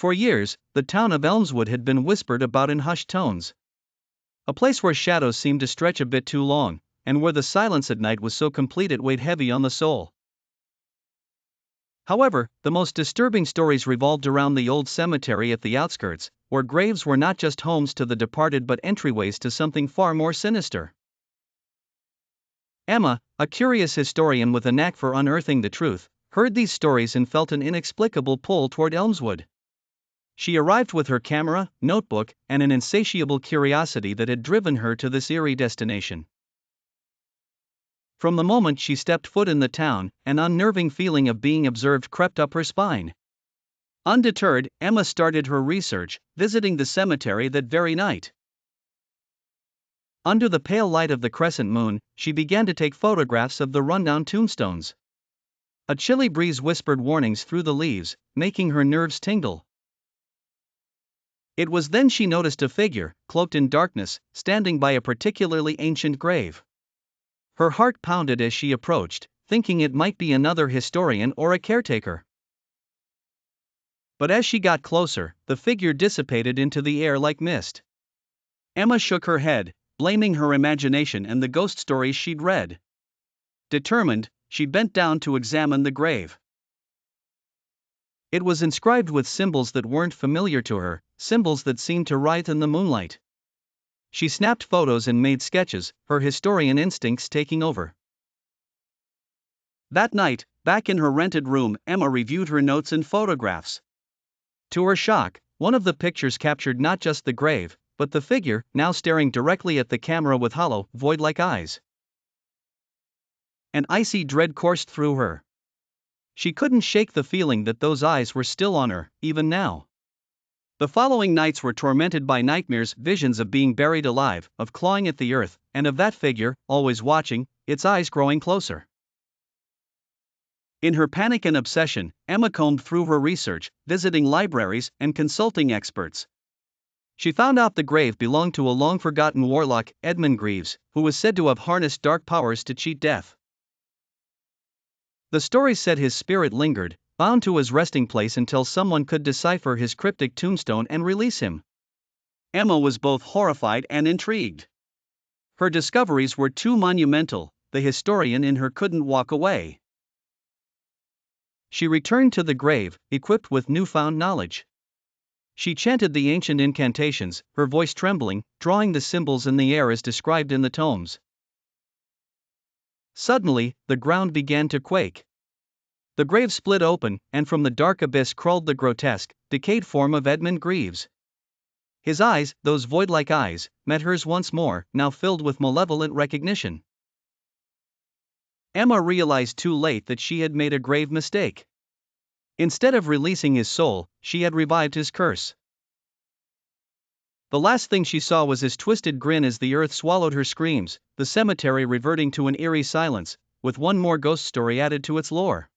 For years, the town of Elmswood had been whispered about in hushed tones. A place where shadows seemed to stretch a bit too long, and where the silence at night was so complete it weighed heavy on the soul. However, the most disturbing stories revolved around the old cemetery at the outskirts, where graves were not just homes to the departed but entryways to something far more sinister. Emma, a curious historian with a knack for unearthing the truth, heard these stories and felt an inexplicable pull toward Elmswood. She arrived with her camera, notebook, and an insatiable curiosity that had driven her to this eerie destination. From the moment she stepped foot in the town, an unnerving feeling of being observed crept up her spine. Undeterred, Emma started her research, visiting the cemetery that very night. Under the pale light of the crescent moon, she began to take photographs of the rundown tombstones. A chilly breeze whispered warnings through the leaves, making her nerves tingle. It was then she noticed a figure, cloaked in darkness, standing by a particularly ancient grave. Her heart pounded as she approached, thinking it might be another historian or a caretaker. But as she got closer, the figure dissipated into the air like mist. Emma shook her head, blaming her imagination and the ghost stories she'd read. Determined, she bent down to examine the grave. It was inscribed with symbols that weren't familiar to her, symbols that seemed to writhe in the moonlight. She snapped photos and made sketches, her historian instincts taking over. That night, back in her rented room, Emma reviewed her notes and photographs. To her shock, one of the pictures captured not just the grave, but the figure, now staring directly at the camera with hollow, void-like eyes. An icy dread coursed through her. She couldn't shake the feeling that those eyes were still on her, even now. The following nights were tormented by nightmares, visions of being buried alive, of clawing at the earth, and of that figure, always watching, its eyes growing closer. In her panic and obsession, Emma combed through her research, visiting libraries and consulting experts. She found out the grave belonged to a long-forgotten warlock, Edmund Greaves, who was said to have harnessed dark powers to cheat death. The stories said his spirit lingered, bound to his resting place until someone could decipher his cryptic tombstone and release him. Emma was both horrified and intrigued. Her discoveries were too monumental, the historian in her couldn't walk away. She returned to the grave, equipped with newfound knowledge. She chanted the ancient incantations, her voice trembling, drawing the symbols in the air as described in the tomes. Suddenly, the ground began to quake. The grave split open, and from the dark abyss crawled the grotesque, decayed form of Edmund Greaves. His eyes, those void-like eyes, met hers once more, now filled with malevolent recognition. Emma realized too late that she had made a grave mistake. Instead of releasing his soul, she had revived his curse. The last thing she saw was his twisted grin as the earth swallowed her screams, the cemetery reverting to an eerie silence, with one more ghost story added to its lore.